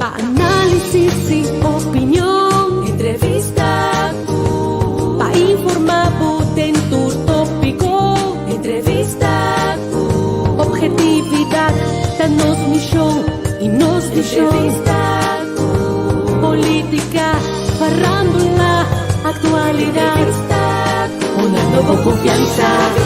Pa' análisis y opinión, entrevista, pa' informar en tu tópico, entrevista, objetividad, danos misión y nos entrevista, política, farándula, actualidad, una nueva confianza.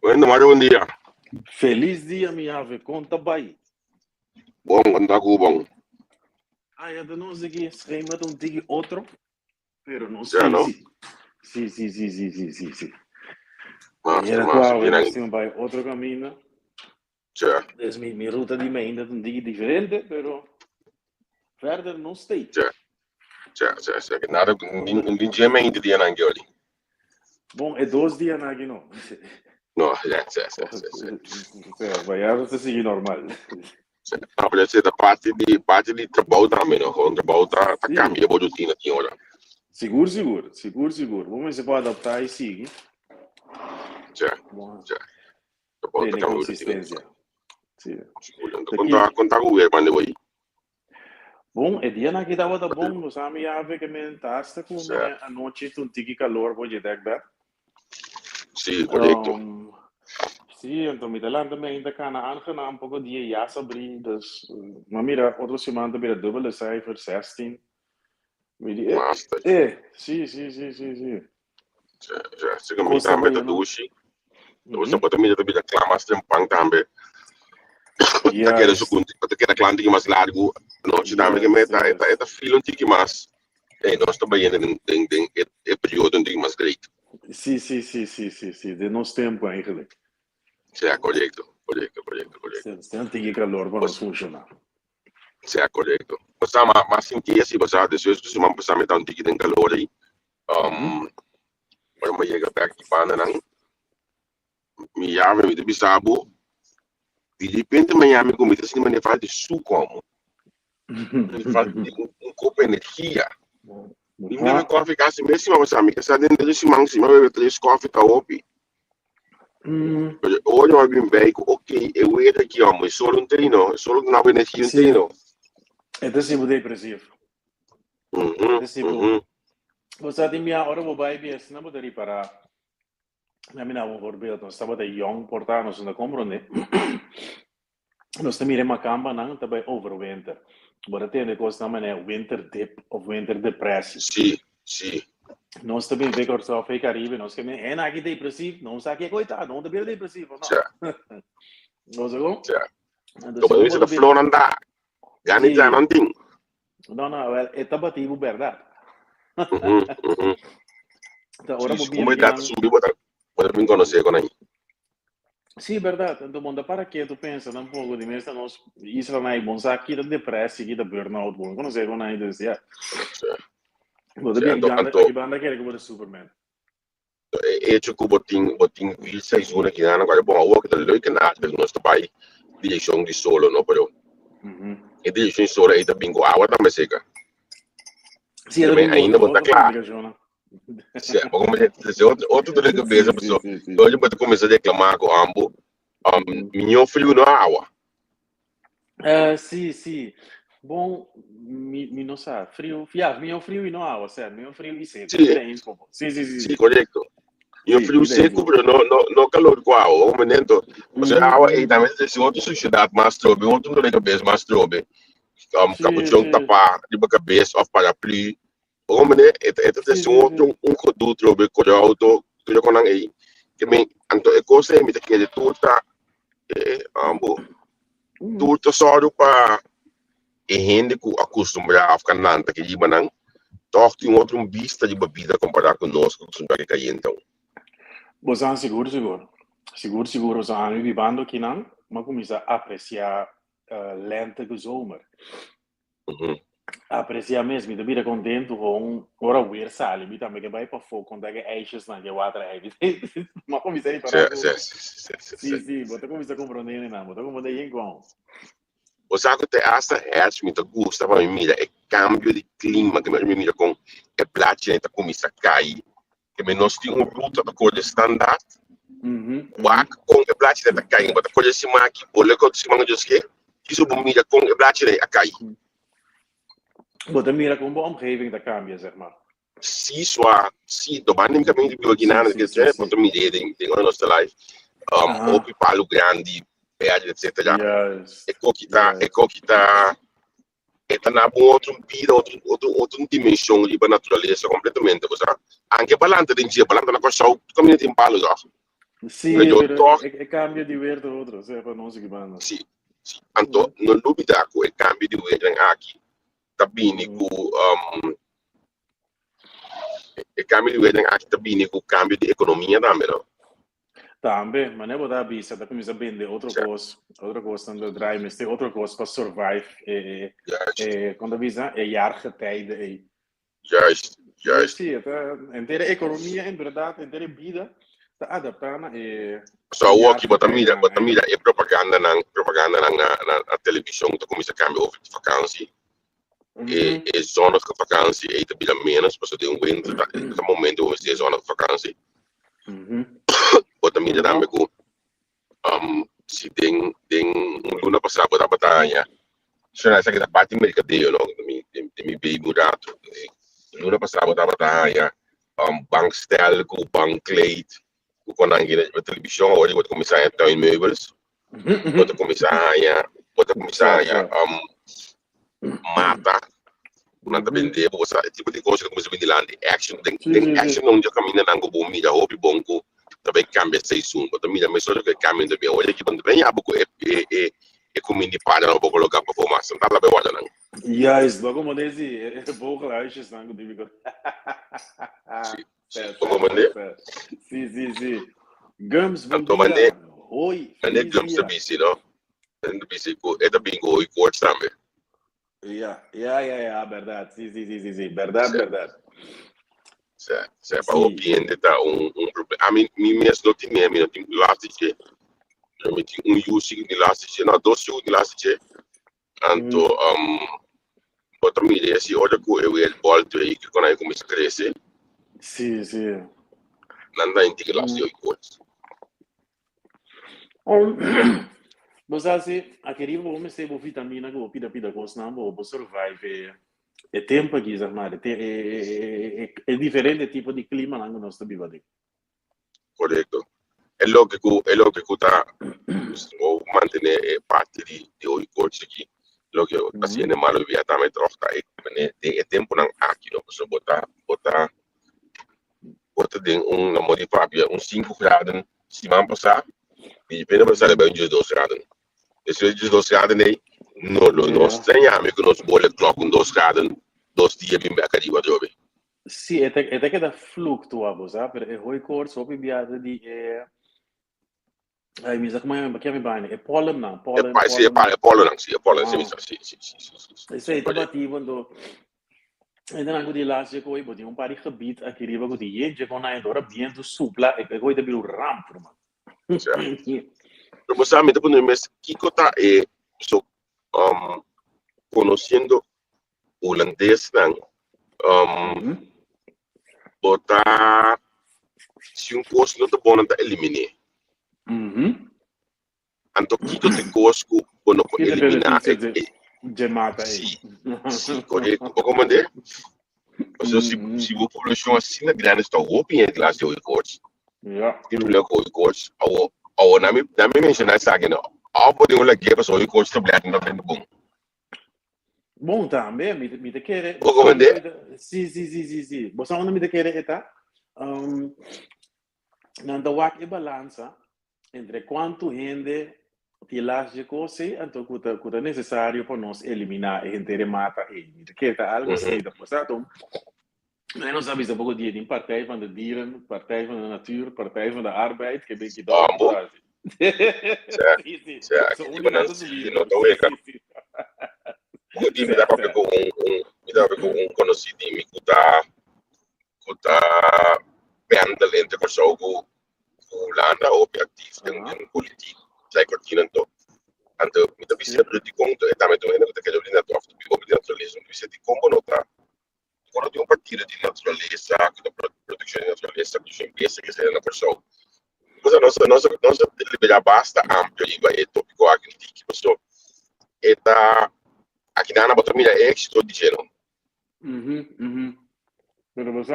Bueno, Mario, bom dia. Feliz dia, minha ave. Conta bem. Bom, conta com bom. Eu não sei que schema de diga outro, pero não Já sei não? se. Sim. Massa, Qual bien é aí. que vai outro caminho? Já, Minha ruta de mim ainda um diga diferente, pero verder não sei. já. Que nada, não tinha mente de anar aqui ali. Bom, é 2 dias aqui não. Não, já. Vai a seguir normal. Não, pode ser da parte de trabalho também, não. O trabalho tá cambia a rotina aqui, olha. Seguro. Vamos ver se pode adaptar e seguir. Já. Trabalho Tem tá consistência. Sim. Conta com ele, mano, aí. Bom, é dia na que estava bom, nós vamos ver que me taste com a noite um tique calor pode dar bem. Sim, correto. Sim, então me delante me ainda kana aangenaam pouco dia ja sabri, dus maar mira, outra semana também dubbele cijfer 16. Massa. Sim. Já. Chega me também da duche. Você pode me dar clamas de pang também. Aquela sucunti, aquela cliente que mais largo, nós também que meta é filo um tique mais. Nós também é período um tique mais great. Sim, de nosso tempo eigenlijk. Sim, correto. Tem um tique calor para nós funcionar. Sim, correto. Você mas sentia se você depois que você passa meter um tique de calor aí, para me chegar para aqui para não, me chama me de sabo. De repente amanhã me comenta assim me faz de suco me faz de copo de energia. E me coffee assim mesmo mas amiga, sabe dentro desse mangue, mas eu três coffee tá opi. Hoje eu vim bem, ok, eu ia aqui mas só um treino, só não há energia um treino. É tipo depressivo. Você tem minha hora vou vai bem, não vou ter para na minha voorbeeld, nós estamos de young portar, nós não compramos. Nós temos uma camba não também overwinter. Agora tem negócio também é winter dip of winter depressie. Sim. Nós também vê que só foi Caribe, nós que é na aqui depressivo, não sabe que é coitado, não deve depressivo, não. Nós agora. Então isso da flor não dá. Ganha já não tem. Não, é tabativo verdade. Então agora vou como é data subir pode me conhecer com aí. Sim, verdade. Então, mundo para que tu pensa um pouco de mesmo nós isso não é bom, sabe que da depressão, que da burnout, bom, não sei como é isso, já. Você bem que banda quer que você Superman. Hecho que botin visa e zona que não agora bom, o que tá leuk na arte nós tá pai direção de solo, não, pero. E direção de solo aí tá bingo, água também seca. Sim, ainda botar claro. Sim, como dizer outro da cabeça pessoa. Hoje eu vou começar a reclamar com ambo. Minho frio na água. Sim. Bom, me não sabe. Frio, minho frio e não água, certo? Minho frio e seco. Sim. Correto. Minho frio seco, pero não calor com água. O momento, você água aí também tem outra sociedade mais trobe, outro da cabeça mais trobe. Capuchão tapar de cabeça, of parapluie. O momento, é outro produto trobe com auto, tudo com aí. Que me, então é coisa me que de tudo tá ambo. Tudo só para e gente que acostumada a ficar nanta que iba não toch tem outro vista de bebida comparado conosco que são que então você seguro você anda vivendo aqui não mas começa a apreciar lente do zomer Aprecia mesmo, me mira contento com ora weer sale, me também que vai para fogo quando é que eixes na que water é. Mas como isso aí para sim, bota como isso compreender não, bota como daí com. O saco te asa hertz me gusta para mira é cambio de clima que me mira com é platina tá começa a cair, que me nós tem ruta da cor de standard. Wak com é platina tá caindo, bota coisa cima aqui, bole com cima de que isso bom mira com é platina a cair. Bota mira com uma omgeving da cambia, zeg maar. Sim, do banho que me viu aqui na área que é, bota me tem na nossa live, o palo grande, perde etc. É que tá na outro vida, outra dimensão de natureza completamente, você. Anche balanta tem dia, balanta na costa, como tem palo já. Sim, é cambio de verde outro, é para nós que banda. Sim. Então, não duvida que é cambio de verde aqui. Tabini com é cambio de verde aqui tabini com cambio de economia também, não? Também, mas não é botar a vista, tá começando a vender outra coisa no drive, mas tem outra coisa para survive, quando a visa é jarige tijden aí. Juist. Sim, a inteira economia, em verdade, a inteira vida, está adaptando só o aqui bota mira é propaganda na televisão, tá começando a cambiar over de vakantie. É zona de vakantie, é também menos, porque tem winter, no momento onde é zona de vakantie. Bota mira também com se tem luna passada bota batalha. Se não é que da parte mercadeiro, não, me bem mudado. Luna passada bota batalha, bankstel com bankkleed. Quando a gente na televisão, hoje vou começar a entrar em meubels, vou começar a mata, quando a vender, vou saber tipo de coisa que começa a vender lá, action, tem action não já caminha na água bom, mira, hobby bom, também cambia season, mas também já me só que cambia também, olha que quando vem a pouco é comida para não vou colocar performance, não tá lá bem olha não. Yes, logo como desse, é bom que lá isso não digo. Sim. Gums, bom dia. Oi. Mané gums da BC, não? Da BC, é da bingo e cortes também. Verdade. Sim. Verdade. Se para o cliente tá problema. A mim mesmo não tem elástico. Eu me tinha use de elástico, não dois de elástico. Então, outra ideia se olha que eu ia voltar aí que quando aí começa a crescer. Sim. Não dá integração e coisas. Mas assim, aquele homem tem vitamina que o pida coisa não vou survive. É tempo aqui, Zamar. É diferente tipo de clima lá no nosso vivendo. Correto. É lógico tá ou manter parte de o coach aqui. Lógico, assim é malo via também troca aí, é tempo não aqui não posso botar de uma modificação 5 graus semana passada e pena passar bem de 2 graus. Esse de 2 graus aí nós estranhamos que nós bolha clock 2 graus 2 dias bem acadiva jobe. Sim, é que da fluctua, sabe? É o corpo sob biada de ai, mas como é que me bane? É pólen não, pólen. É pólen, sim. Isso aí, tá quando ainda não de lá se coi, botar par de gebied aqui riba com die gente com na endora viento supla, é coi de bilu ramp, mano. Mas sabe, depois no mês que tá so conhecendo holandês não botar se curso não tá bom não tá eliminar. Então Kiko tem curso quando eliminar de mata aí. Sim, correto. Como é? Mas se a população assim na grande está open em classe de courts. Tem mulher com courts. Ou na minha mencionar sabe não. Ao poder olhar que para o courts está bem não vendo bom. Bom também, me te querer. Como é? Sim. Você não me te querer tá? Não dá o que balança entre quanto gente que lá de coisa, então que é necessário para nós eliminar a gente mata ele. Que é algo assim, depois então, não sabe se pouco dia de partij van de dieren, partij van de natuur, partij van de arbeid, que bem que dá. Sim. Não tô vendo. O time dá para pegar sabe com conhecido me que tá pendel entre pessoas que landa objetivo em política sai continente então me deve ser de conta e também tô indo que eu linda trof de naturalismo de ser de como nota quando tem um partido de naturaleza que da produção de naturaleza que sempre que ser na pessoa mas nossa liberdade basta amplo e vai tópico aqui que pessoa eta aqui na botar mira êxito de gênero Pero você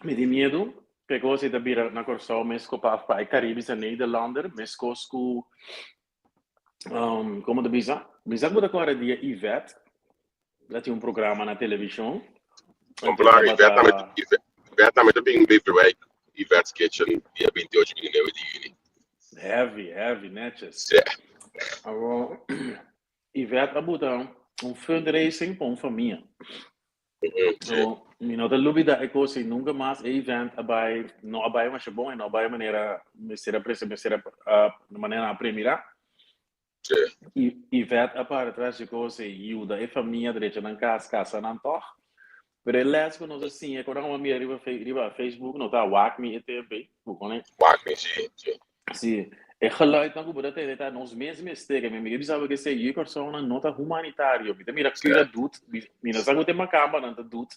me dá medo pegou se da bira na corso mesco para Caribe e Nederlander mesco com como da bisa buat agora dia Yvette lá tinha programa na televisão popular Yvette também bem paperweight Yvette's Kitchen dia 28 de junho heavy né agora Yvette abuta fundraising para uma família so me nota dúvida é que nunca mais event abai não abai mas bom e não abai maneira mesera preço mesera de maneira a primeira event a para trás de coisa ajuda a família direita na casa não toca pero ele é que nós assim é quando uma minha riba Facebook não tá walk me etb né walk me sim é geluid dan goed dat het ons mensen mistake me me bisa que sei eu sou uma nota humanitária me mira que ela doet me não sabe ter uma câmera não doet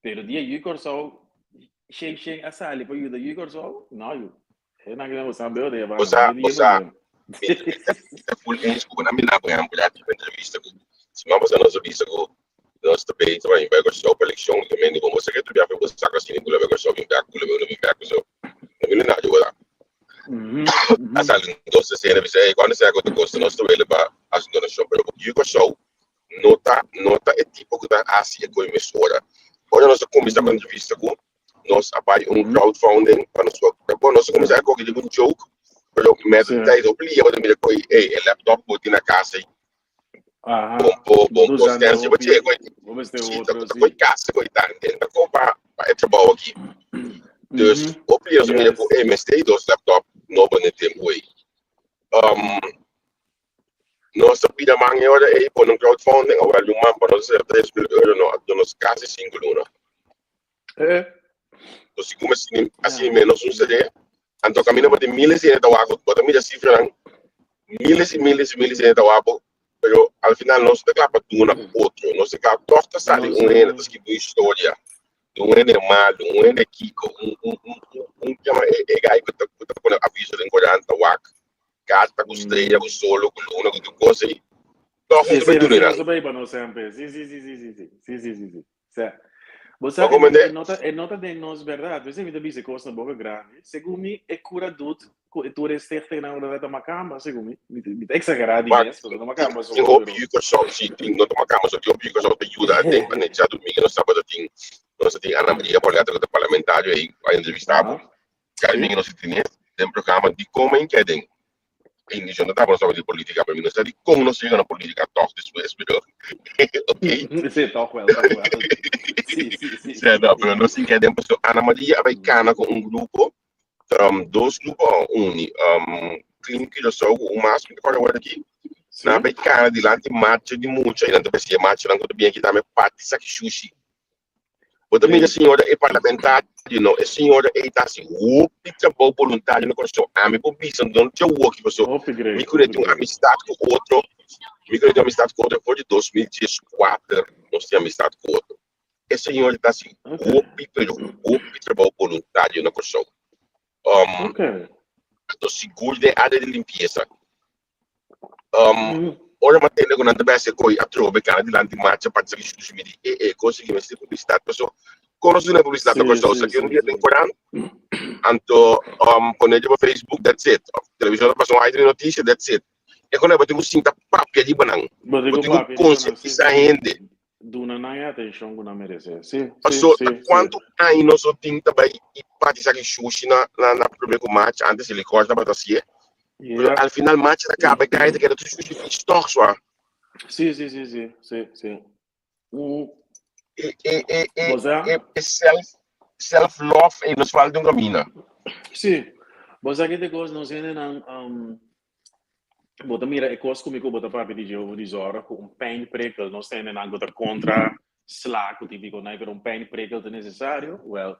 pero dia eu sou cheio asali para ajuda eu sou não eu é na que não sabe eu deva full inspo na mina para ampliar a entrevista se não você não sabe isso nós também também vai gostar da eleição também de como você quer tu já foi sacar assim com o negócio bem back so não me nada agora asal então se ele vai quando você agora gosta nós também para as donações para o Yugo Show nota é tipo que tá assim com emissora olha nós começamos a entrevista com nós abai crowdfunding para nós começar com aquele joke para o método da ideia para mim coi o laptop botar na casa bom se você vamos ter outro coi casa coi tanto comprar para trabalhar aqui dus opnieuw zo meer voor MST dos laptop no bene tempo aí nós pida manhã hora aí por um crowdfunding ou ali uma para nós ser 3 mil euros no nos quase 5 luna então se como assim menos um CD então caminho para milhares de dólares para mim a cifra milhares de dólares pero al final nós te clapa tudo outro nós te clapa torta sale ene das que história ene mal ene kiko chama gai que tá com aviso de encoranta wak gasta com estrela com solo com luna com coisa aí então tudo bem não bem para nós sempre sim você nota de nós verdade você me dá coisa boa grande segundo mim é cura tudo tu resiste na hora da macamba segundo mim exagerado isso na macamba só eu hope que só se tem na macamba só que eu que só te ajuda a ter planejado domingo no sábado tem nós tem Ana Maria Poliatra do parlamentário aí vai entrevistar Carmen nós tem um programa de como querem Quindi non stavo di politica per me, di come non si una politica toxica, spero. Ok? Sì, tocco. Sì. No, però non si chiede, Ana Maria vai cana con un gruppo, dos grupos uni, clínica da saúde, o máximo de qualquer aqui. Na vai cana de lá de marcha de multa, e não tem se marcha não bem aqui também parte saque sushi. Outra minha senhora é parlamentar, a senhora está assim, o trabalho voluntário no coração, a minha poblação não tinha o que você, me curei uma amizade com outro, foi de 2014, nós tínhamos amizade com outro. A senhora está assim, o trabalho voluntário no coração. Então, seguro de área de limpeza. Ora matéria quando anda bem coi a trove cara de lá de marcha para sair dos mídias conseguimos ter publicidade pessoal conosco na publicidade da pessoa que não tem corante então quando eu vou Facebook that's it televisão passou aí de notícia that's it e quando eu tenho cinta papel de banana eu tenho consciência rende dona não atenção quando merece sim quanto aí nós tem também e parte sair sushi na primeiro match antes ele corta para assim al final match acaba cair que era tudo difícil só sim self love e nos fala de um caminho sim você que te gosta não sei bota mira e coisa comigo bota para pedir eu de zora com pijn prikkel não tem nem bota contra slaco típico não é pijn prikkel é necessário well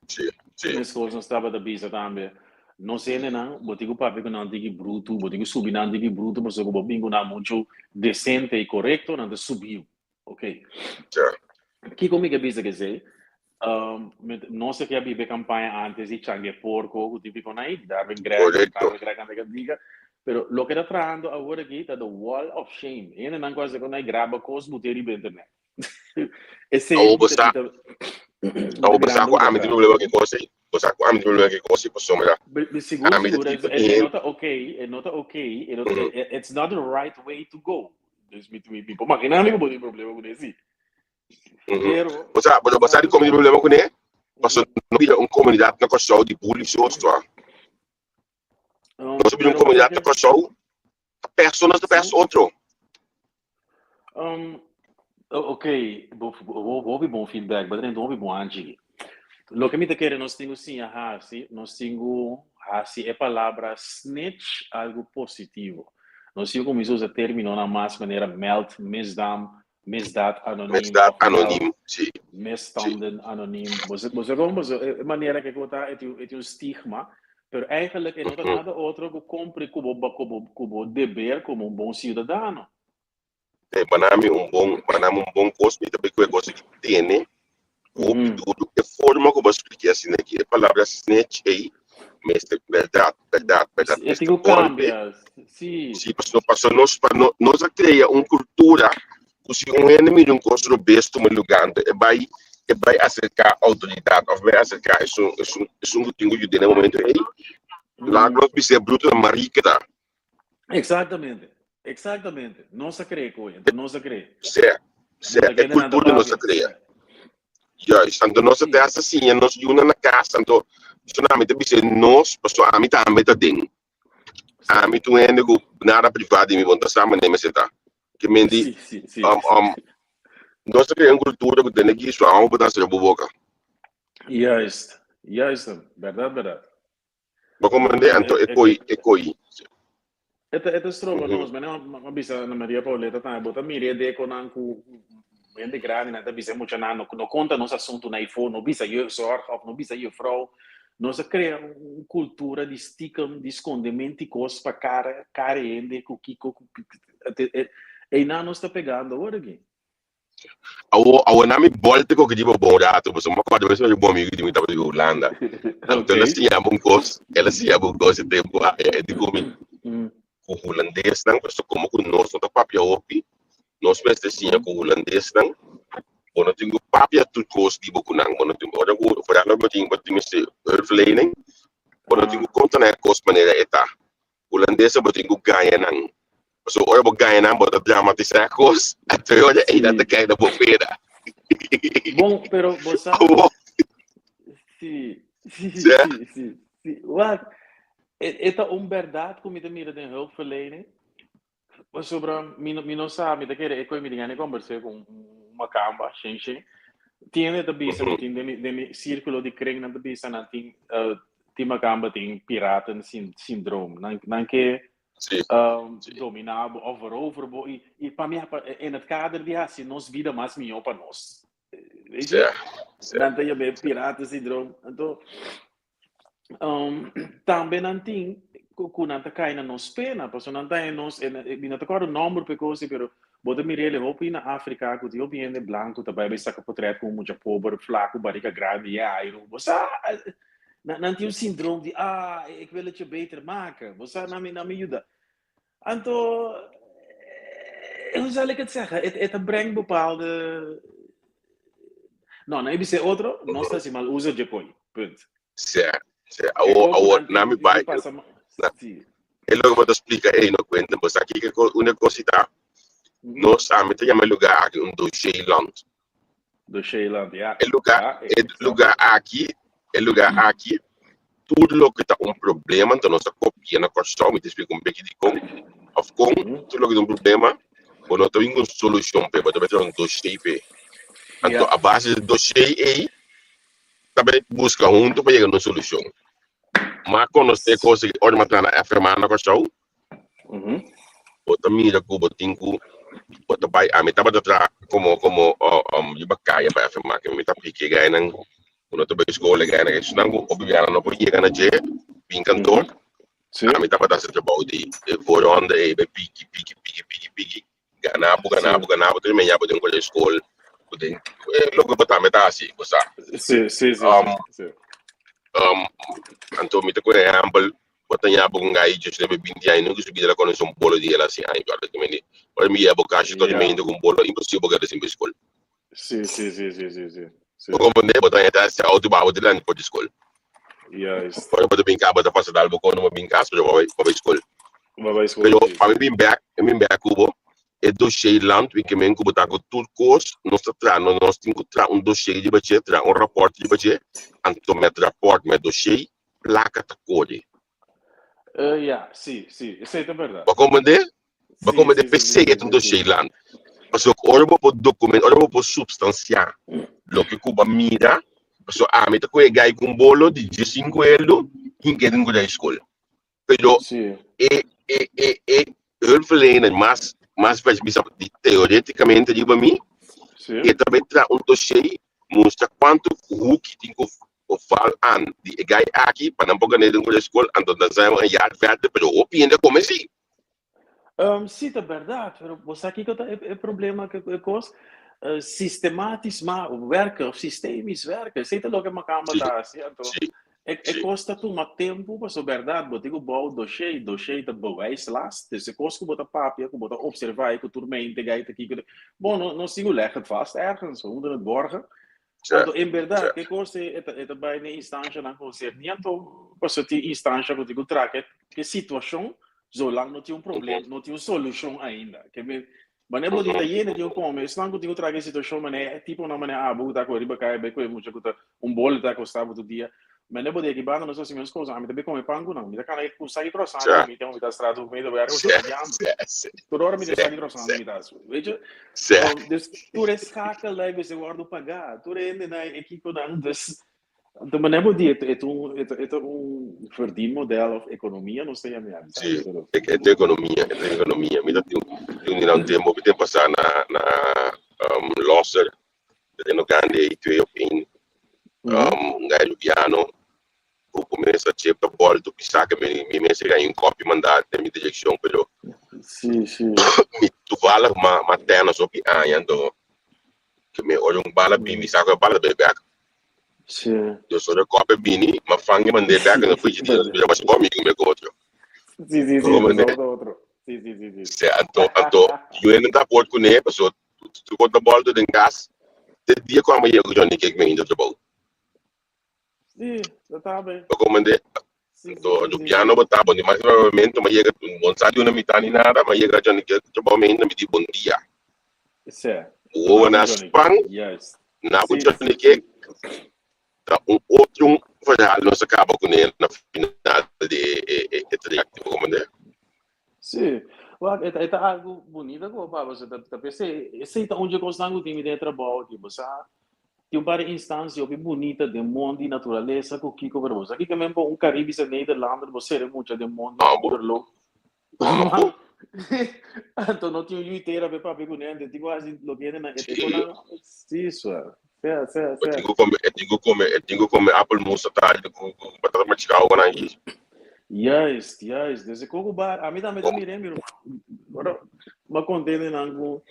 sim. nesse coisa não estava da bisa também não sei não botigo papi que não diga bruto botigo subir não diga bruto mas eu vou bingo não muito decente e correto não subiu ok que comigo é bisa que sei não sei que a bibe campanha antes e changue porco o típico não é dar bem grande diga pero lo que está trazendo agora aqui está the wall of shame ainda não quase que não grava coisas botei na internet esse ou você com a mente problema que você com a mente problema que você passou melhor seguro é nota ok it's not the right way to go people imagina que pode problema com esse pero você de como problema com ele passou não comunidade na costa de polícia ou só nós vimos uma comunidade na costa pessoas de pessoas outro ok, vou bom feedback, mas não bom antes. Lo que me te quer nós temos sim nós temos é palavra snitch algo positivo. Nós temos como usa termo na mais maneira melt, misdaad anoniem, sim. misstanden anoniem. Você como maneira que conta é um estigma, pero eigenlijk não é nada outro que cumpre como dever como bom cidadão. Banami um bom posto e também que é coisa que tem né tudo que forma como expliquei assim aqui a palavra snitch aí mas verdade é tipo cambia sim passou nós cria uma cultura se um inimigo um coisa besta no lugar vai acercar a autoridade ou vai acercar isso que tenho de no momento aí lá nós ser bruto da marica Exatamente. Não se crê coisa, não se crê. Certo. É cultura não se crê. Então nós até assim, nós juna na casa, então justamente porque nós, pessoal, a mim também tá dentro. A mim tu é nego nada privado me monta sama nem me seta. Que me di nós criamos uma cultura que tem aqui só um pedaço de boca. Yes, verdade. Mas como então é coi. Ito strobo nos mas bisa na Maria Pauleta tá bota mire de conanku bem grande na bisa muito não conta nosso assunto na iPhone não bisa eu sorg of não bisa eu frau nós cria uma cultura de esticam de escondimento coisas para cara ende kiko e não nós está pegando agora aqui ao nome volta com que tipo bom dato você uma coisa mesmo bom amigo de mim tava de Holanda então ela se chama um coisa tempo é de comer o holandês não, mas como que nós não tá papia opi, nós pensamos com o holandês não, quando tem o papia tudo coisa de boca não, quando tem agora o foralo botinho se verlening, quando tem o conta na coisa maneira eta, holandês botinho ganha não, mas o ora ganha não bota dramatizar coisa, até olha ainda tá caindo bobeira. Bom, pero você sim. What? Esta verdade como me mira de hulpverlening. Mas sobre mim não sabe, da querer eu me digane conversei com uma camba, gente. Tinha da bisa de círculo de kring na da bisa na tem uma camba tem pirata síndrome, não que dominado over e para mim em het kader de assim nós vida mais melhor para nós. Weet je? Dan tem bem pirata síndrome. Então também não tem quando cai na nos pena, porque não tem nos não te acordo o número porque coisa, pero bota mirele hopi na África que o bem de branco também vai sacar portrait com muito pobre, flaco, barriga grande, e aí você não tem o síndrome de ik wil het je beter maken, você não me ajuda. Então, hoe zal ik het zeggen? Het brengt bepaalde não é isso outro, não está se mal usa de coi, punt. Certo. O nome vai. Ele logo te explica aí no cuenta, mas aqui que uma coisa tá, nós a gente chama lugar aqui do Sheiland. Do Sheiland, ja. Lugar aqui, tudo o que tá problema, então nós copia na construção, me explica pouquinho de como, tudo o que tem problema, quando tem uma solução para você ter um dossiê, então a base do dossiê aí também busca junto para chegar na solução. Mas quando você consegue olhar na afirmar na questão, bota mira ko botinko bota pai a meta bota tra como iba kaya pa afirmar que meta pique gaya nang kuno to ba escola gaya nang sunang obibiana no pode chegar na je bin cantor Sim. a meta bota se trabalho de for onda e be pique ganabo tu me ya boten ko escola boten logo bota meta assim cosa Sim. anto mita ko example bota nya bu ngai just be binti ai no gusto bidela con un bolo di ela si ai guarda che me ora mi abo cash to me indo con bolo impossibile che sim school Sim. como ne bota nya se auto ba bota lan po di school Yes. ora bota bin ka bota passa dal bo no bin ka so ba school Vai escola. pero pa mi bin back kubo e dossier land we que men kubo ta ko tout course nós tinha tra um dossier de bache tra um rapport de bache anto met rapport met dossier placa ta code Ja, sim. Isso aí é verdade. ba como de PC é um dossier land parce que ora po documento ora po substanciar lo que cuba mira parce que a meta ko e gai com bolo de 5 euro in que den da escola pero Sim. hulpverlener mas faz bisa teoreticamente digo mim Sim. e também tra um dossier mostra quanto o que tem o fal an di gai aqui para não poder den da escola ando da zama jaar verder pero opinião como assim Sim, é verdade. Mas você aqui que é problema que coisa sistematisch maar werken of systemisch werken. Sei te logo uma cama tá assim, então é costa tu mais tempo, mas é verdade, botar o bom dossiê de bewijs last. Dus é costa que botar papel, que botar observar, que turma integra aqui. Bom, não sigo leggen vast ergens, onder het borgen. Então, em verdade, que costa é bij een instantie na concernimento, mas die instantie que digo traque, que situação zolang não tinha problema, não tinha solução ainda. Mas não podia ir nem como, senão que tinha outra situação, mas é tipo uma maneira boa com riba cai bem com muito com bolo tá costava todo dia. Mas não podia que banda não só assim as coisas, a mim também come pango não, me dá cara com sair croissant, me tem um vida estrada no meio do bairro, toda hora me dá sair croissant, me dá. Veja, dus tu rescaca lá e você guarda pagar, tu rende na equipe da antes. Então, mas não podia, é um verdienmodel of economia, não sei a minha. Sim, é economia. Me dá um tempo que tem passar na Losser, no grande e opin, galho piano, o começa a chegar bola do pisar que me chega em copy mandar da minha direção, pero sim, me tu fala uma terna só que então que me olha bala bem, me saca bala bem back. Sim. Eu sou da copy bini, mas fangue mandei back na frente de mas comigo me outro. Sim, outro. Sim. Certo, eu ainda tá por com ele, pessoa tu bota bola do gás, de dia como eu já nem que me ainda trabalho. Sim, tá bem. Eu comandei do piano botar bom, mas provavelmente mas chega um bom sádio na mitad nem nada, mas chega já nem que trabalho ainda me diz bom dia. Certo. O na Espanha, na puxa nem que outro final não se acaba com ele na final de triactivo comandei. Sim. É algo bonito agora, você tá pensando, sei onde eu consigo ter de trabalho aqui, você tem uma instância bonita de mundo e natureza que o que cobre você. Aqui também um Caribe se Nederlander, você é muito de mundo, overlook. Então não tinha inteira para ver com ele, tipo assim, lo que é na isso. Eu tenho como Apple Musa tarde com batata machical na aí. Yes. Desde como bar, a mim também me lembro. Agora, uma condena nango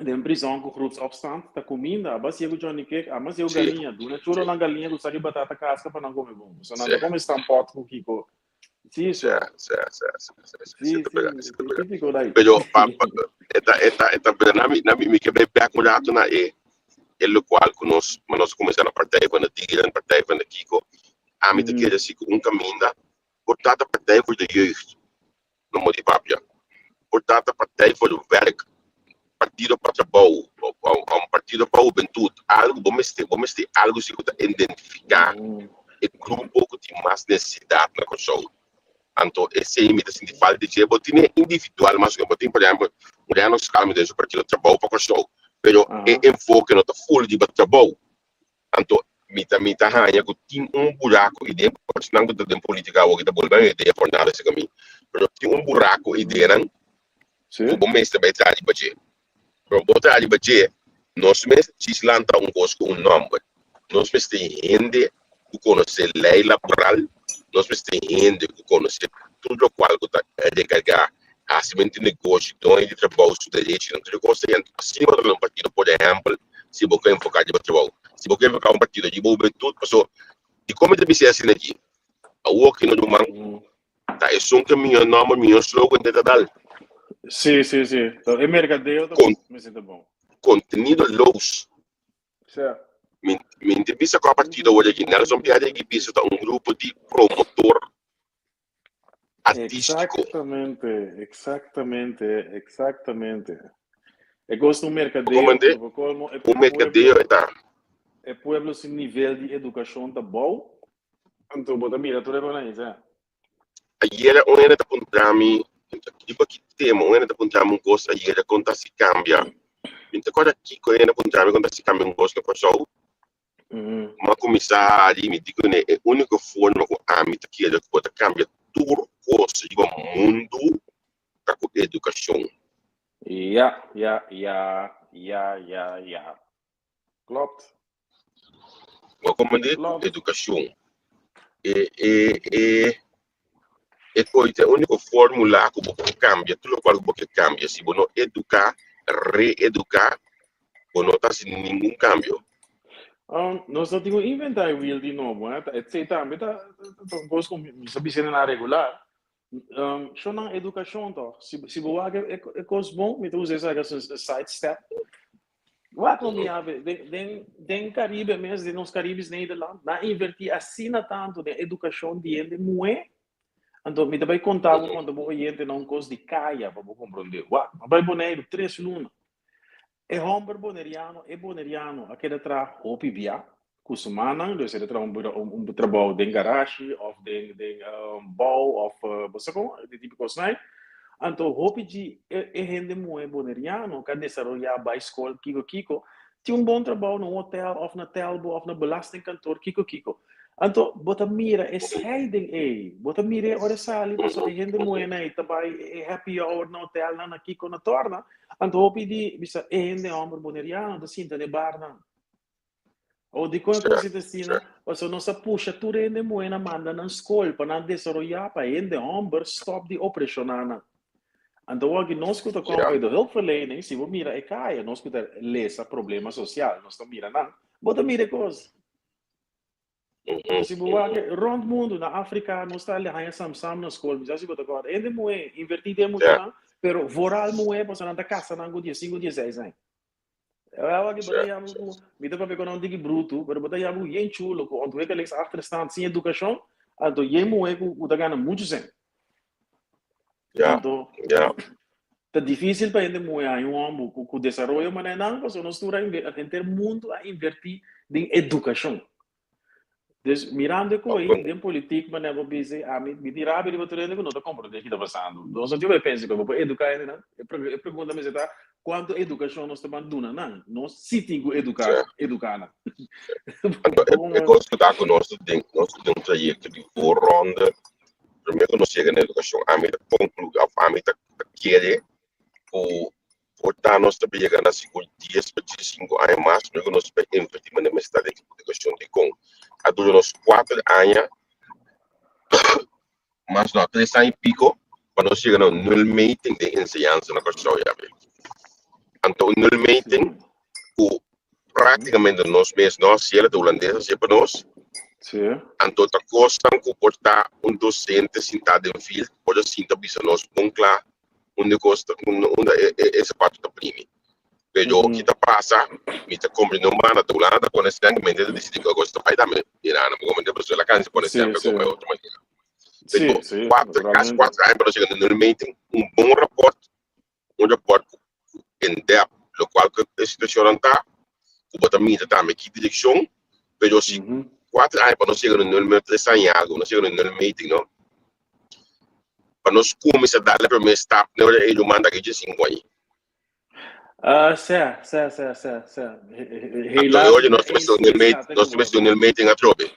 de prisão com groepsopstand, tá comida, mas eu já nem quer, mas eu galinha, do né, choro na galinha do sabe batata casca para não comer bom. Só não come estampot com Kiko. Sim. Pero na me que bem back mudado na ele qual que nós começamos a partir quando tiram partir quando Kiko a mim te quer assim um caminho portanto a partir voor de jeugd no modi papia portanto a partir voor o werk partido para trabalho partido para juventude algo vamos ter algo se que identificar e grupo que tem mais necessidade na coisa. Então, esse aí me dá assim de falta de dinheiro, tem individual, mas eu tenho, por exemplo, mulher não se calma de partido trabalho para coisa, pero enfoque não tá full de trabalho. Então, me tá ranha que tem buraco e dentro, porque não tem política ou que tá bolando ideia por nada esse caminho, pero tem buraco e dentro Sim. Bom mês também traz de budget. Para botar de budget, nós mesmos deslanta coisa com nome. Nós mesmos tem gente que conhece lei laboral, nós mesmos tem gente que conhece tudo o qual é de carregar assimento de negócio, então ele trabalha o direito, não tem coisa assim, mas não partido, por exemplo, se você quer focar de trabalho, se você quer focar partido de tudo, passou, e como ele se assim aqui, a work no domingo, tá, é só um caminho, nome, meu slogan de tal. Sim. Então, é mercadeio, me sinto bom. Contenido los. Certo. Me entrevista com a partida hoje aqui, Nelson Piada que pisa um grupo de promotor artístico. Exatamente. Eu gosto do mercadeio. O mercadeio é pueblo sem nível de educação tá bom. Então, bota mira, tu leva na isso, Aí um era da puntrami, tipo que tema, um era da puntrami gosta aí era conta se cambia. Então quando aqui com era puntrami conta se cambia gosto no pessoal. Mas comissário me digo né, é a única forma que a mim que ele pode cambiar tudo coisa do mundo para com educação. Ja. Klopt. Mas como diz, educação é coisa, a única fórmula que você cambia, tudo qual você cambia, se você não educar, reeducar, você não está sem nenhum cambio. Nós não temos inventar o wheel de novo, etc. Nós sabemos na regular. Só na educação, então, se você é coisa bom, me usa essa side step. Wat não me ave, den Caribe mesmo, de nos Caribes Nederland, na invertir assim tanto de educação de gente muito. Então, me também contava quando a gente não coisa de caia para compreender. Wat, vai boneiro 3 lunas. É homem boneriano, aquele tra hopi via, kusumana, dus ele tra trabalho de garagem, of de bouw, of você como, de tipo coisa, então hopi de gente muito boneriano, que desenvolver a escola Kiko, tinha bom trabalho no hotel, of na telbo, of na belastingkantoor Kiko. Então, bota mira, é scheiding bota mira, ora sali, passou gente muito né, também happy hour no hotel, na Kiko na torna. Então, hopi de bisa gente homem boneriano, da cinta de barna. Ou de quando você destina, você não se puxa tudo gente muito na manda na escola para não desenvolver para gente homem stop de operacionar. Então, aqui nós que estamos com o hulpverlening, se você mira, é caia, nós que lesa problema social, nós estamos mira não, bota mira coisa. Se você rond mundo na África, nós estamos ali sam na escola, mas se você agora, ainda muito invertido muito não, pero voral muito, você não está casa não dia 5 dia 6 hein. Eu aqui bota já me dá para ver quando não digo bruto, pero bota já muito chulo, quando é que eles achterstand sem educação, então é muito o da ganha muito sem. Então, é difícil para gente muito aí homem com desenvolvimento, mas não, porque nós estamos em ter mundo a invertir em educação. Dus mirando coi, de política, mas não vou dizer, me dirá bem o treino que não está compreendendo o que está passando. Nós não tivemos pensado que vou educar ainda, não? Eu pergunto me está quanto educação nós estamos dando, não? Nós se tem que educar, não? Eu gosto de dar com nós temos um trajeto de ronda. Primeiro que nós chegamos na educação, a mim está querer portar nós também chegando a 5 dias para 5 anos mais, primeiro que nós investimos na universidade de educação de com a durante uns 4 anos, mas não, 3 anos e pico, para nós chegar no null meeting de ensinança na pessoa. Então, o null meeting, praticamente nós mesmos, nós, se ela é holandesa, se para nós, então, a coisa que portar docente sentado em fila, pode sentar para nós, bom claro, onde essa parte da prima. Pero o que está passa, me está compreendendo mais na Holanda, quando esse ano me decidi que eu gosto de país da Irana, como a pessoa lá cansa por exemplo, como é outra maneira. Então, 4 anos para chegar no meeting, bom rapport em depth, no qual a situação está, o botamento está em que direção, pero se 4 anos para nós chegar no meeting, 3 anos, nós chegamos no meeting, não? Para nós começar a dar o primeiro step, ele manda aqui de 5 anos. Certo. Hoje nós temos um meeting a trobe.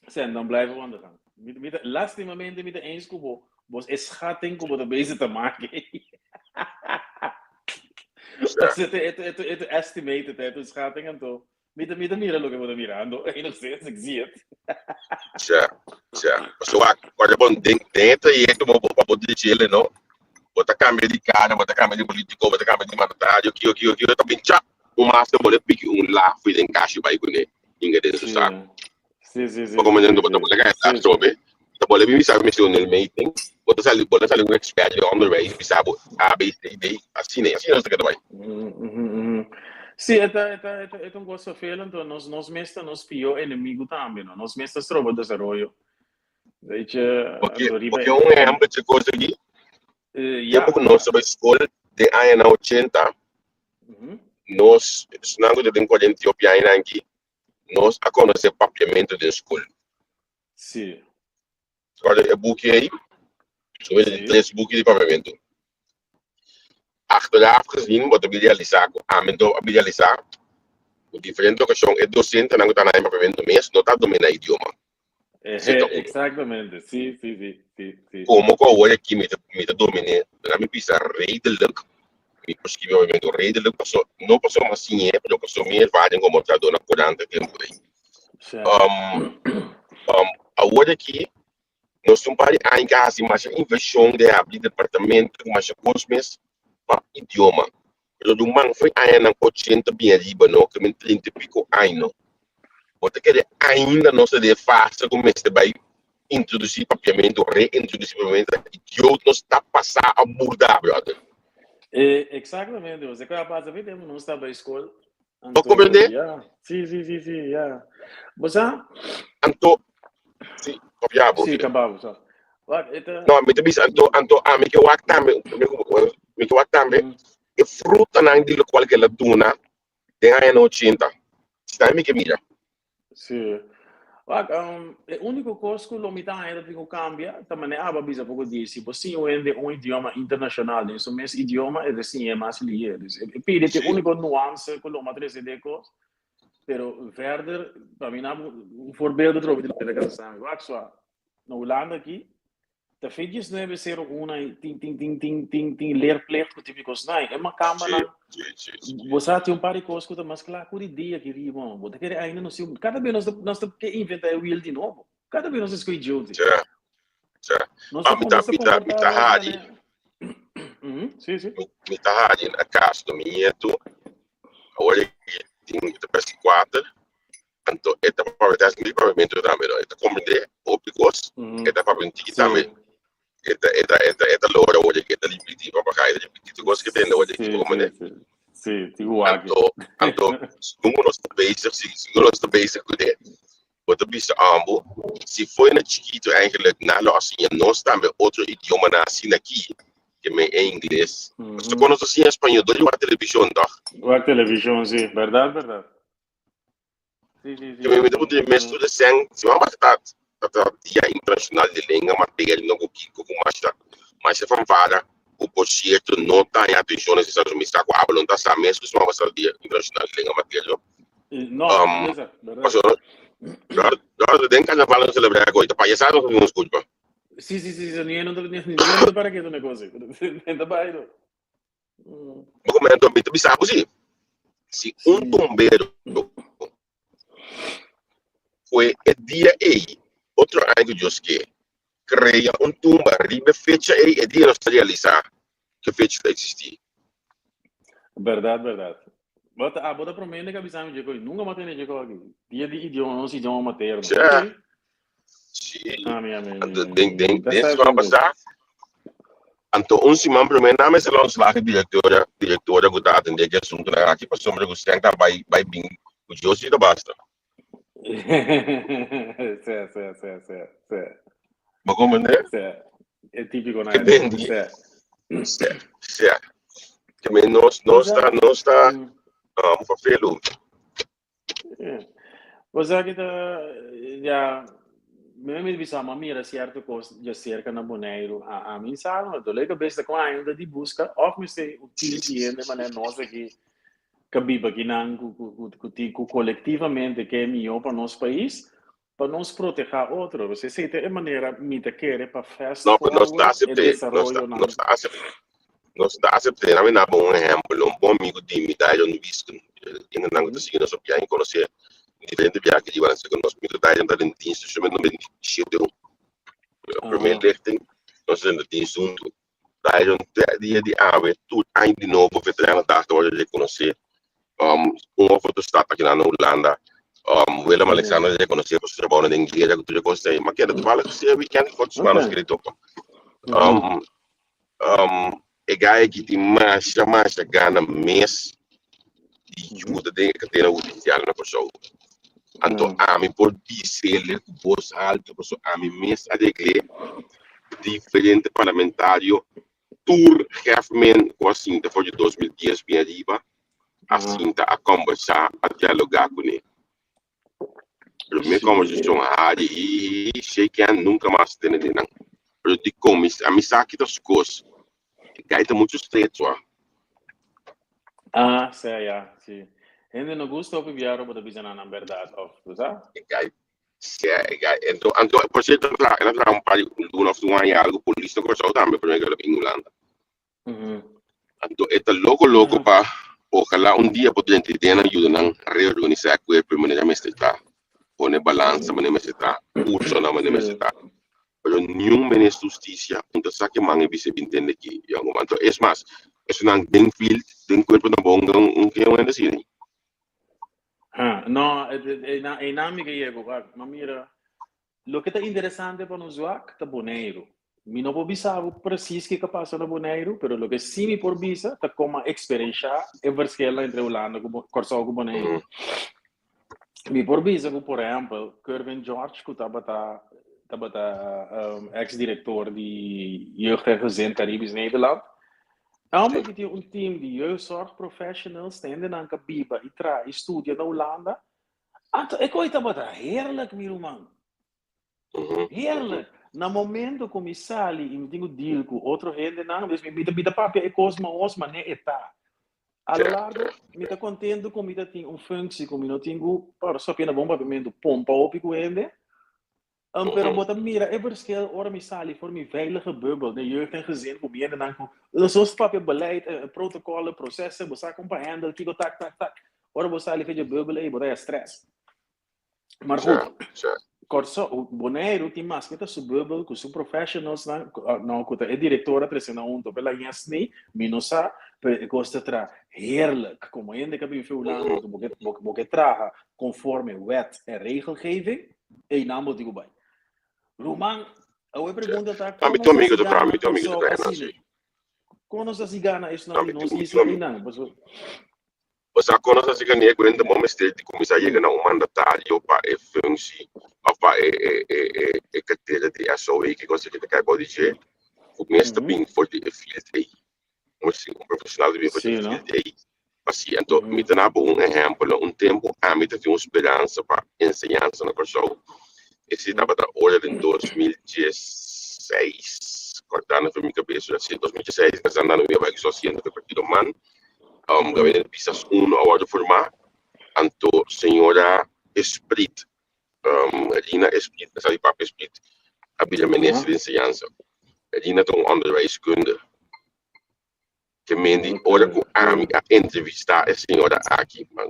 Certo, não blijven wandelen. Lastimamente, met de eens kubo, Vos schatting como de bezig te maken. Ja, Het estimated, het schatting en toch. Met de manier lo que vou mirando, nog steeds, ik zie het. ja. So, quando bom dentro e é como para poder dizer, não? Bota câmera de cara, bota câmera de político, bota câmera de mandatário, aqui, eu também já. Master boleh pick lá, fui em caixa vai com ele. Inga dentro do saco. Sim. Como não bota boleh ganhar tá sobe. Tá boleh me sabe mexer no meeting. Bota sali um expert on the way, me sabe A B C D assim nós tá vai. Sim, é um gosto feio, então nós mesmos nos pior inimigo também, não? Nós mesmos trova desenvolvimento. Weet je, Porque é ambas de coisa aqui. ja. Porque nós sobre escola de ano 80, nós não de 40 Etiópia aqui, nós a conhecer papiamento da escola. Sim. Agora é book aí, sobre de 3 book de papiamento. Achteraf gezien wordt op idealisar o diferente ocasião é docente não está na papiamento mesmo, não está dominando idioma. Exatamente, sim. Como que hoje aqui me domine, na minha pista redelijk, me prescreve obviamente redelijk, não passou uma assim é, porque passou minha ervaring como tradutor na 40 tempo aí. Agora aqui nós estamos para em casa, mas a inversão de abrir departamento, mas a coisas para idioma. Eu do man foi ainda 80 bem riba não, que me 30 e pico ano. Porque ainda não se deve fazer como este vai introduzir papiamento, reintroduzir papiamento, idiota não está a passar a mudar, brother. Exatamente, você que rapaz, a vida não está na escola. Pode compreender? Sim, já. Você? Então, sim, copiado. Sim, acabou, só. Não, me diz, me que o actambe, e fruta não de qualquer laduna, tem aí no 80. Está me que mira. Sim. O único coisa que o mitad ainda tem que cambiar, também é a babisa pouco disso. Você é um idioma internacional, isso mesmo idioma é assim é mais liado. Pede que o único nuance que o matriz é deco, pero verder, para mim um voorbeeld erover de telegraaf. Wat zo, na Holanda aqui, de feitjes não é ser uma tem leerplicht que tipo coisa, é uma câmara. Você tem par de coisas que mas claro, com ideia que irmão, você quer ainda não sei, cada vez nós temos que inventar o wheel de novo. Cada vez nós escolhemos idiota. Já. Nós Me tá rádio. Sim. Me tá rádio na casa do minheto. Olha tem que parece 4. Então, esta paviamento também, não. Esta compreender, ópicos, esta paviamento também. Esta loura hoje que esta limpida para cá, esta limpida gosta que tem hoje aqui, como né? Sim, tipo água. Então, nós estamos bezig com isso. Wat is ambo? Se foi na chiquito eigenlijk na assim, nós também outro idioma na assim aqui, que é inglês. Você conhece assim espanhol, do a televisão, tá? A televisão, sim, verdade. Sim. Que me deu de mesmo de sang, se uma batata dia internacional de língua matéria não com mas se fanfara o projeto não tá em atenção necessário me está com a não tá sa mesmo se uma batata dia internacional de língua matéria. Não, verdade. Agora tem carnaval não celebrar agora, tá palhaçada com uns culpa. Sim, não para que do negócio. Ainda vai. Mas como é que tu me sabe assim? Se tombeiro foi o dia aí, outro ano que Deus quer, cria tumba, ribe fecha aí, e dia não se realizar, que fecha vai existir. Verdade. Bota para mim que avisamos de coisa, nunca matei de coisa aqui. Dia de idioma, não se idioma materno. Sim. Amém. Tem isso vai passar. Então, semana primeiro, não é se lá os diretora que está atendendo que assunto na aqui, passou para você que vai bem, o Deus já basta. Certo. Mas como né? É típico na certo. Também nós está fazendo. Você que já me bisa mira certo coisa já cerca na boneiro a mim sabe, do legal besta com ainda de busca, of me sei o que de maneira nossa que cabiba que não coletivamente que é melhor para nosso país para nos proteger outro. Você sei de maneira mita querer para fast não, nós forward está e aceitando, desenvolvimento não. nós está aceitando, a mim dá bom exemplo, um bom amigo de mim, daí eu não visto, ainda não está seguindo essa piada, conhecer diferente piada que diga, que nós me daí ainda tem isso, chama no meio de o primeiro lichting, nós ainda tem assunto, daí dia de ave, tudo ainda de novo, veterano da arte, hoje conhecer, outro estado aqui na Holanda, Willem Alexander já conhecia, você trabalha na igreja, que tu já gostei, mas que era tu fala que você é weekend, que os manos que ele topa. E gai que tem mais gana mês de ajuda de que tem na judiciária na pessoa. Então, a mim por dizer que você alto, pessoa a mim mês a declarar diferente parlamentário, tour Hefman com a cinta foi de 2010 bem arriba, a cinta a conversar, a dialogar com ele. Pero me conversação a e sei que nunca mais tem nada. Pero de como a mim sabe das coisas. Gaita muito estreito, Sei, ja, sim. Ainda não gosto de enviar o da visão na verdade, of, sabe? Então, por exemplo, ela traz par de algo polícia com o também, por exemplo, em Holanda. Então, é logo para ojalá dia poder ter ajuda a reorganizar o corpo, maneira mais está, pôr balança, maneira mais está, curso na maneira mais está. Pero nenhum ministro de justiça, então sabe que manga vice entende que, então, é mais, é um bem field, tem corpo na bonga, que é um assim. Não, é na amiga Diego, mas mira, o que está interessante para nós é Bonaire. Mi não vou saber preciso que passa no Bonaire, mas o que sim me por visa é como a experiência é versquela entre Holanda e Corsol e Bonaire. Mi por visa, por exemplo, Kervin George, que estava ex-diretor de Jeugd en Gezin Caribisch Nederland. Omdat je een team de jeugdzorgprofessionals stende na Kabiba e studia na Holanda. Ik weet dat heerlijk, meu man. Heerlijk. Na momento que me sali e me tenho deal com outro gente, não, mas me bita papel e cosma osma ne eta. A lo largo, me tá contente com me tem função com me não tenho para só pena bomba pimento pompa opico ende. Pero bota mira, é porque ora me sali voor me veilige bubbel, de jeugd en gezin probeer dan com zoals papel beleid, protocollen, processen, você compreende, kiko tak. Ora você ali fez bubbel e bota stress. Maar goed, corso o Bonaire tem mais que su bubbel, com su professionals não com a diretora presena unto pela Yasni, minosa, gosta tra heerlijk, como ainda que bem Holanda, porque traga conforme wet en regelgeving, e namo digo bem. Roman, eu pergunto tá como tu amigo do Prime, tu amigo do Prime. Como se gana isso não isso aí não, você conhece a cigana quando o momento de começar a chegar um mandatário para a função para a carteira de SOE que você quer acabou de dizer, começa bem for de field aí, um profissional de bem for de field aí, assim então me dá um exemplo, tempo a mim tem uma esperança para ensinança na pessoa. Esse estava da hora em 2016, cortando para minha cabeça, assim, 2016, casando no meu bairro social do Partido Man, gabinete pistas 1 agora formar, anto senhora Esprit, Rina Esprit, sabe papo Esprit, a ministra de ensinança, Rina tem onderwijskunde, que me ora com a entrevistar a senhora aqui, uma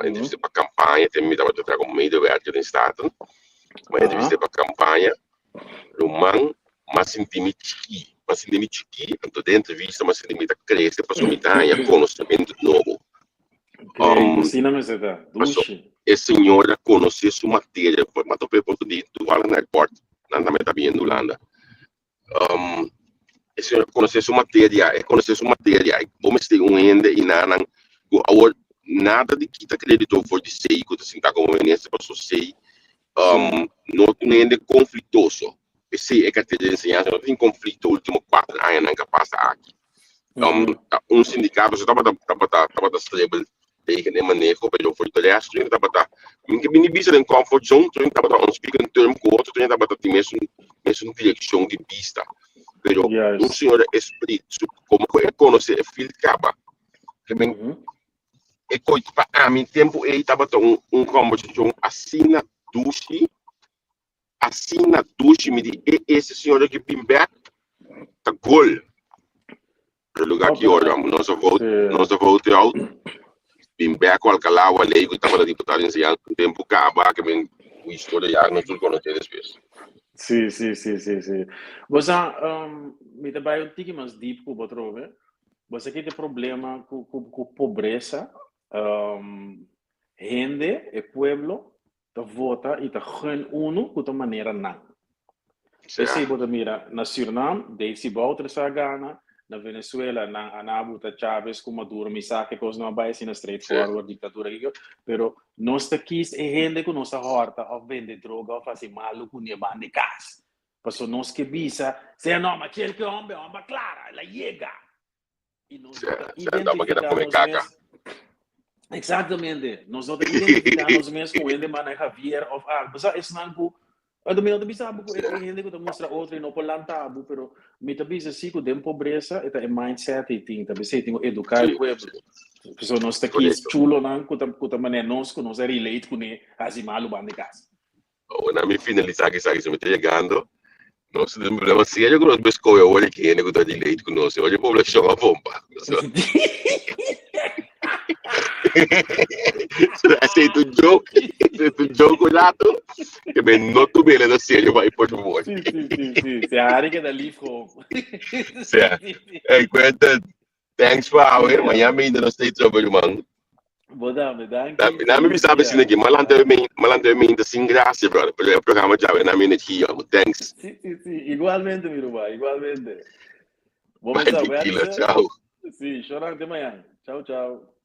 entrevista para campanha, tem me dado para como medewerker em estado. Uma entrevista para a campanha, Roman, mas intimidade, então da entrevista, mas intimidade cresce para subir conhecimento novo. Ensina-me essa duche. A senhora conhece sua matéria, mas eu pergunto de atuar na airport, na metabia em Holanda. A senhora conhece sua matéria, vamos ter ende e nada de que está creditou for de sei, que você está como ministro para sei. Não tem conflitoso. Esse é que a ensinança não tem conflito último 4 anos não capaz aqui. Sindicato já estava stable tegen de manejo, pero foi de resto estava minha mini bisa em comfort zone, estava um speaking term curto, estava mesmo direção de pista. Pero senhor espírito como é conhecer fil caba. Que bem é coisa para a mim tempo aí estava conversação assim duche assim na ducha me diz, esse senhor aqui Pimbek, tá gol. O lugar que olhamos, nossa vote out, Pimbek, o Alcalá, o Alei, que estava na diputada em Zian, o tempo acaba, que vem a história já, não tudo quando tem depois. Sim. Você, me trabalha um tique mais deep com o outro, né? Você que tem problema com pobreza, gente, o pueblo, te vota e te gen uno de maneira não. Esse você mira, na Suriname, desse Bouter sa Ghana, na Venezuela, na Anabuta Chávez, com Maduro, Misaki, coisa não vai ser na straightforward ditadura, pero nós aqui é gente que nossa horta, ou vende droga, ou faz maluco, nem bande casa. Porque nós que bisa, se não, mas aquele que é homem clara, ela chega. E nós identificamos exatamente, nós identificamos mesmo com ele, mas Javier of algo. Mas é algo, eu também bisa que é gente que mostra outro e não pode lançar, pero me também se que tem pobreza, é mindset e tem também se tem educar o pueblo. Porque nós aqui chulo não, que maneira nós relate com ele, assim malu bande casa. Na minha finalizar que sai, se me está chegando. Nós temos um problema sério com os pescoços, olha que ele está de leite conosco, olha a população a bomba. Aceito um jogo lá, que bem, não tu bem na série, vai por favor. Sim, se a área que é dali ficou. Quenta, thanks for our, amanhã ainda não sei trabalho, mano. Vou dar, na me sabe assim aqui, malandramente sem graça, brother. Por exemplo, o programa já na minha aqui, thanks. Sim, igualmente, meu irmão, igualmente. Vamos ver. Tchau. Sim, chorando de manhã. Tchau.